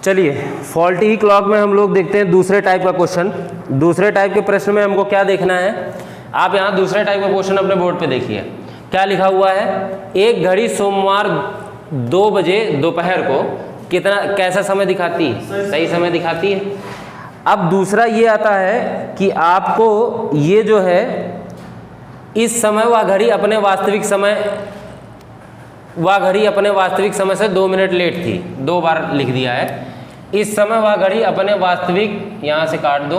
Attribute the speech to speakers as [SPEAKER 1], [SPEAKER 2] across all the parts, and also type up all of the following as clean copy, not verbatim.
[SPEAKER 1] चलिए, फॉल्टी ही क्लॉक में हम लोग देखते हैं दूसरे टाइप का क्वेश्चन। दूसरे टाइप के प्रश्न में हमको क्या देखना है, आप यहाँ दूसरे टाइप का क्वेश्चन अपने बोर्ड पे देखिए। क्या लिखा हुआ है, एक घड़ी सोमवार 2 बजे दोपहर को कैसा समय दिखाती है, सही समय दिखाती है। अब दूसरा ये आता है कि आपको ये जो है इस समय वह घड़ी अपने वास्तविक समय से 2 मिनट लेट थी, 2 बार लिख दिया है। इस समय वह घड़ी अपने वास्तविक, यहाँ से काट दो,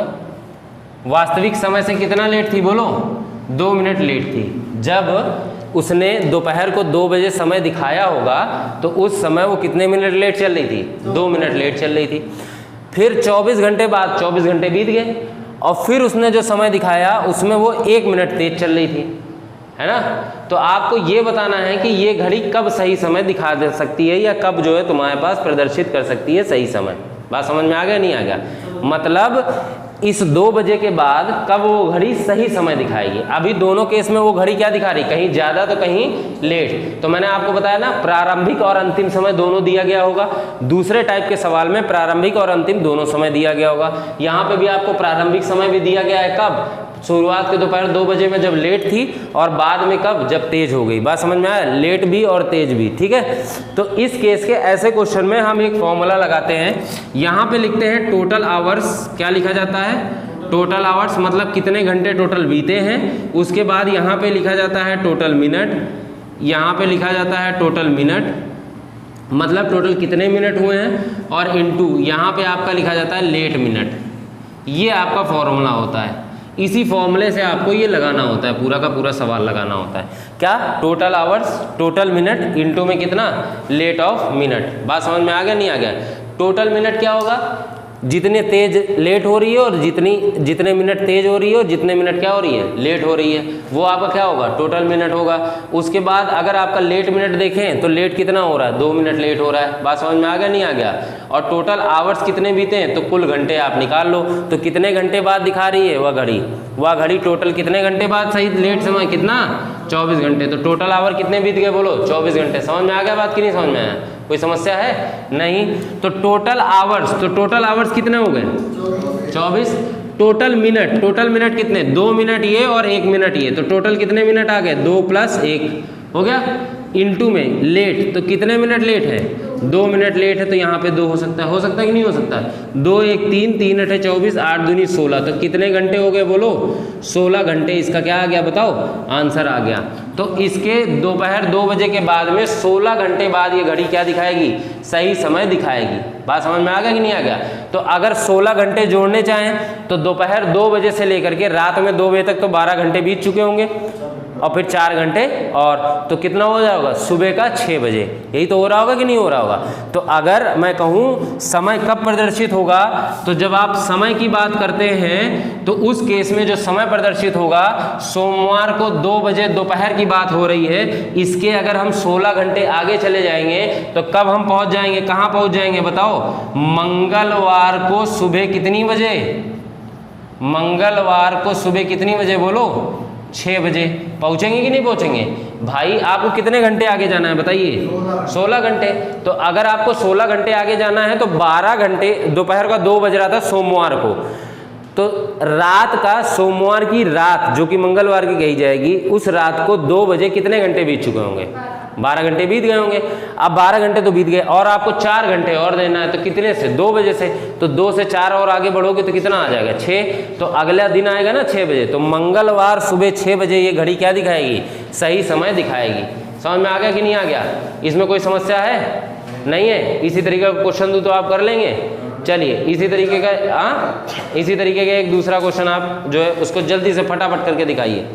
[SPEAKER 1] वास्तविक समय से कितना लेट थी बोलो, 2 मिनट लेट थी। जब उसने दोपहर को 2 बजे समय दिखाया होगा तो उस समय वो कितने मिनट लेट चल रही थी, 2 मिनट लेट चल रही थी। फिर 24 घंटे बाद 24 घंटे बीत गए और फिर उसने जो समय दिखाया उसमें वो 1 मिनट तेज चल रही थी, है ना। तो आपको ये बताना है कि ये घड़ी कब सही समय दिखा दे सकती है या कब जो है तुम्हारे पास प्रदर्शित कर सकती है सही समय। बात समझ में आ गया, नहीं आ गया? मतलब इस 2 बजे के बाद कब वो घड़ी सही समय दिखाएगी। अभी दोनों केस में वो घड़ी क्या दिखा रही, कहीं ज़्यादा तो कहीं लेट। तो मैंने आपको बताया ना, प्रारंभिक और अंतिम समय दोनों दिया गया होगा। दूसरे टाइप के सवाल में प्रारंभिक और अंतिम दोनों समय दिया गया होगा। यहाँ पे भी आपको प्रारंभिक समय भी दिया गया है, कब, शुरुआत के दोपहर 2 बजे में जब लेट थी, और बाद में कब, जब तेज हो गई। बात समझ में आया, लेट भी और तेज भी, ठीक है। तो इस केस के ऐसे क्वेश्चन में हम एक फॉर्मूला लगाते हैं। यहाँ पे लिखते हैं टोटल आवर्स, क्या लिखा जाता है, टोटल आवर्स मतलब कितने घंटे टोटल बीते हैं। उसके बाद यहाँ पे लिखा जाता है टोटल मिनट, यहाँ पे लिखा जाता है टोटल मिनट मतलब टोटल कितने मिनट हुए हैं, और इनटू यहाँ पे आपका लिखा जाता है लेट मिनट। ये आपका फॉर्मूला होता है। इसी फॉर्मूले से आपको ये लगाना होता है, पूरा का पूरा सवाल लगाना होता है। क्या, total hours total minute into में कितना, लेट ऑफ मिनट। बात समझ में आ गया, नहीं आ गया? टोटल मिनट क्या होगा, जितने तेज लेट हो रही है और जितने मिनट तेज हो रही है और जितने मिनट क्या हो रही है, लेट हो रही है, वो आपका क्या होगा, टोटल मिनट होगा। उसके बाद अगर आपका लेट मिनट देखें तो लेट कितना हो रहा है, 2 मिनट लेट हो रहा है। बात समझ में आ गया, नहीं आ गया? और टोटल आवर्स कितने बीते हैं, तो कुल घंटे आप निकाल लो। तो कितने घंटे बाद दिखा रही है वह घड़ी टोटल कितने घंटे बाद सही लेट समय कितना, 24 घंटे। तो टोटल आवर कितने बीत गए बोलो, 24 घंटे। समझ में आ गया बात कि नहीं समझ में आया? कोई समस्या है? नहीं। तो टोटल आवर्स कितने हो गए, 24। टोटल मिनट कितने, 2 मिनट ये और 1 मिनट ये, तो टोटल कितने मिनट आ गए, 2 + 1 हो गया। इनटू में लेट, तो कितने मिनट लेट है, 2 मिनट लेट है, तो यहाँ पे 2 हो सकता है कि नहीं हो सकता? 2 1 3 3 8 24 8 दूनी 16, तो कितने घंटे हो गए बोलो, 16 घंटे। इसका क्या आ गया बताओ, आंसर आ गया। तो इसके दोपहर 2 बजे के बाद में 16 घंटे बाद ये घड़ी क्या दिखाएगी, सही समय दिखाएगी। बात समझ में आ गया कि नहीं आ गया? तो अगर 16 घंटे जोड़ने चाहें तो दोपहर 2 बजे से लेकर के रात में 2 बजे तक तो 12 घंटे बीत चुके होंगे, और फिर 4 घंटे और, तो कितना हो जाएगा, सुबह का 6 बजे। यही तो हो रहा होगा कि नहीं हो रहा होगा? तो अगर मैं कहूँ समय कब प्रदर्शित होगा, तो जब आप समय की बात करते हैं तो उस केस में जो समय प्रदर्शित होगा, सोमवार को 2 बजे दोपहर की बात हो रही है, इसके अगर हम 16 घंटे आगे चले जाएंगे तो कब हम पहुँच जाएंगे, कहाँ पहुँच जाएंगे बताओ, मंगलवार को सुबह कितनी बजे, मंगलवार को सुबह कितनी बजे बोलो, 6 बजे। पहुंचेंगे कि नहीं पहुंचेंगे भाई? आपको कितने घंटे आगे जाना है बताइए, 16 घंटे। तो अगर आपको 16 घंटे आगे जाना है तो 12 घंटे, दोपहर का 2 बज रहा था सोमवार को, तो रात का, सोमवार की रात जो कि मंगलवार की कही जाएगी, उस रात को 2 बजे कितने घंटे बीत चुके होंगे, 12 घंटे बीत गए होंगे। अब 12 घंटे तो बीत गए और आपको 4 घंटे और देना है, तो कितने से, 2 बजे से, तो 2 से 4 और आगे बढ़ोगे तो कितना आ जाएगा, 6। तो अगला दिन आएगा ना 6 बजे, तो मंगलवार सुबह 6 बजे ये घड़ी क्या दिखाएगी, सही समय दिखाएगी। समझ में आ गया कि नहीं आ गया? इसमें कोई समस्या है? नहीं है? इसी तरीके का क्वेश्चन दूँ तो आप कर लेंगे? चलिए, इसी तरीके का एक दूसरा क्वेश्चन आप जो है उसको जल्दी से फटाफट करके दिखाइए।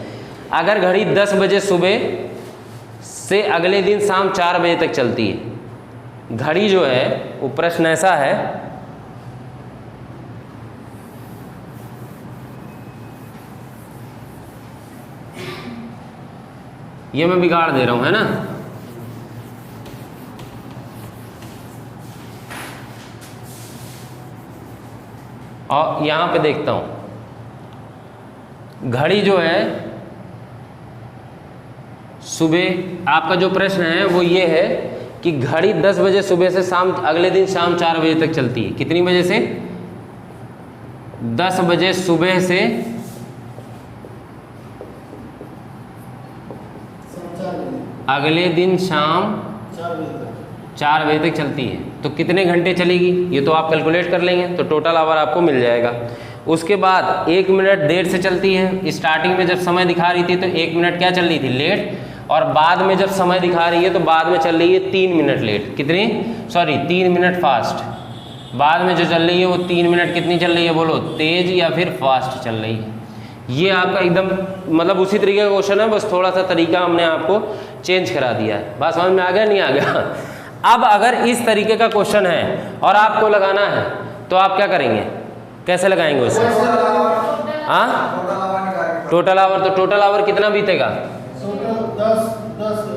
[SPEAKER 1] अगर घड़ी 10 बजे सुबह से अगले दिन शाम 4 बजे तक चलती है, घड़ी जो है वो प्रश्न ऐसा है, ये मैं बिगाड़ दे रहा हूं, है ना। और यहां पे देखता हूं, घड़ी जो है सुबह, आपका जो प्रश्न है वो ये है कि घड़ी 10 बजे सुबह से शाम अगले दिन शाम 4 बजे तक चलती है। कितनी बजे से? 10 बजे सुबह से अगले दिन शाम 4 बजे तक चलती है। तो कितने घंटे चलेगी ये तो आप कैलकुलेट कर लेंगे, तो टोटल आवर आपको मिल जाएगा। उसके बाद 1 मिनट देर से चलती है। स्टार्टिंग में जब समय दिखा रही थी तो 1 मिनट क्या चल रही थी? लेट। और बाद में जब समय दिखा रही है तो बाद में चल रही है 3 मिनट लेट। कितनी? Sorry 3 minute fast. बाद में जो चल रही है वो 3 मिनट कितनी चल रही है बोलो? तेज या फिर फास्ट चल रही है। ये आपका एकदम मतलब उसी तरीके का क्वेश्चन है, बस थोड़ा सा तरीका हमने आपको चेंज करा दिया है। बात समझ में आ गया? नहीं आ गया? अब अगर इस तरीके का क्वेश्चन है और आपको लगाना है तो आप क्या करेंगे? कैसे लगाएंगे उसे? हाँ, टोटल आवर। तो टोटल आवर कितना बीतेगा?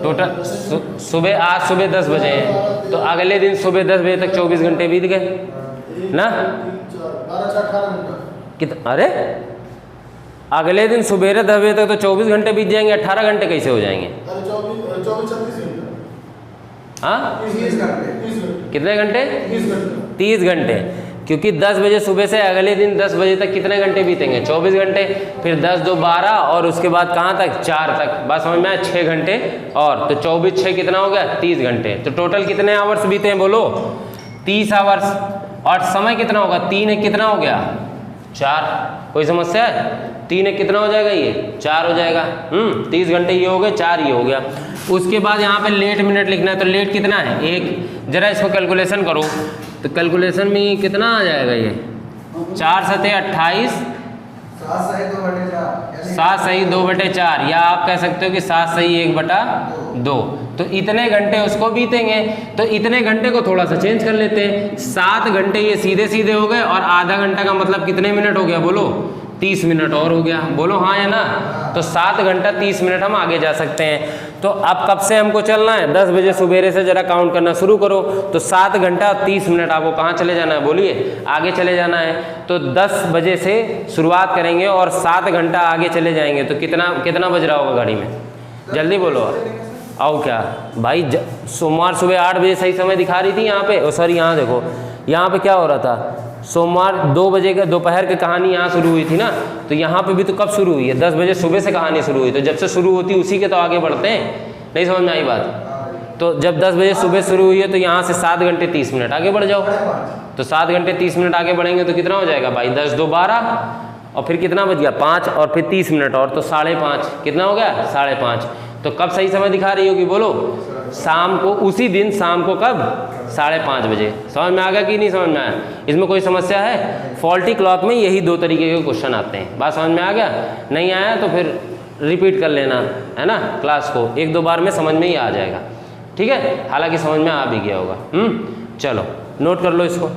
[SPEAKER 1] टोटल सुबह, आज सुबह 10 बजे है तो अगले दिन सुबह 10 बजे तक 24 घंटे बीत गए ना? अरे अगले दिन सुबह 10 बजे तक तो 24 घंटे बीत जाएंगे, 18 घंटे कैसे हो जाएंगे? हाँ, कितने घंटे? 30 घंटे। क्योंकि 10 बजे सुबह से अगले दिन 10 बजे तक कितने घंटे बीतेंगे? 24 घंटे। फिर 10 2 12 और उसके बाद कहाँ तक? 4 तक। बस समझ में आया? 6 घंटे और तो 24 6 कितना हो गया? 30 घंटे। तो टोटल कितने आवर्स बीते हैं बोलो? 30 आवर्स। और समय कितना होगा? 3 एक कितना हो गया? 4। कोई समस्या है? 3 एक कितना हो जाएगा? ये 4 हो जाएगा। 30 घंटे ये हो गए, 4 ये हो गया। उसके बाद यहाँ पे लेट मिनट लिखना है, तो लेट कितना है? 1। जरा इसको कैलकुलेशन करो तो कैलकुलेशन में कितना आ जाएगा? ये 4 7 28, 7 सही 2/4, या आप कह सकते हो कि 7 सही 1/2। तो इतने घंटे उसको बीतेंगे। तो इतने घंटे को थोड़ा सा चेंज कर लेते हैं। 7 घंटे ये सीधे सीधे हो गए और आधा घंटा का मतलब कितने मिनट हो गया बोलो? 30 मिनट और हो गया। बोलो हाँ या ना? तो 7 घंटा 30 मिनट हम आगे जा सकते हैं। तो अब कब से हमको चलना है? 10 बजे सुबेरे से जरा काउंट करना शुरू करो। तो 7 घंटा 30 मिनट आपको कहाँ चले जाना है? बोलिए, आगे चले जाना है। तो 10 बजे से शुरुआत करेंगे और 7 घंटा आगे चले जाएंगे तो कितना बज रहा होगा घड़ी में? जल्दी बोलो। आओ क्या भाई, सोमवार सुबह 8 बजे सही समय दिखा रही थी यहाँ पे। सॉरी यहाँ देखो, यहाँ पे क्या हो रहा था? सोमवार 2 बजे का दोपहर की कहानी यहाँ शुरू हुई थी ना, तो यहाँ पे भी तो कब शुरू हुई है? 10 बजे सुबह से कहानी शुरू हुई। तो जब से शुरू होती उसी के तो आगे बढ़ते हैं। नहीं समझ में आई बात? तो जब 10 बजे सुबह शुरू हुई है तो यहाँ से 7 घंटे 30 मिनट आगे बढ़ जाओ। तो 7 घंटे 30 मिनट आगे बढ़ेंगे तो कितना हो जाएगा भाई? 10 2 12 और फिर कितना बच गया? 5 और फिर 30 मिनट और तो 5:30। कितना हो गया? 5:30। तो कब सही समय दिखा रही होगी बोलो? शाम को, उसी दिन शाम को। कब? 5:30 बजे। समझ में आ गया कि नहीं समझ में आया? इसमें कोई समस्या है? फॉल्टी क्लॉक में यही 2 तरीके के क्वेश्चन आते हैं। बात समझ में आ गया? नहीं आया तो फिर रिपीट कर लेना है ना क्लास को, 1 2 बार में समझ में ही आ जाएगा। ठीक है, हालांकि समझ में आ भी गया होगा। चलो नोट कर लो इसको।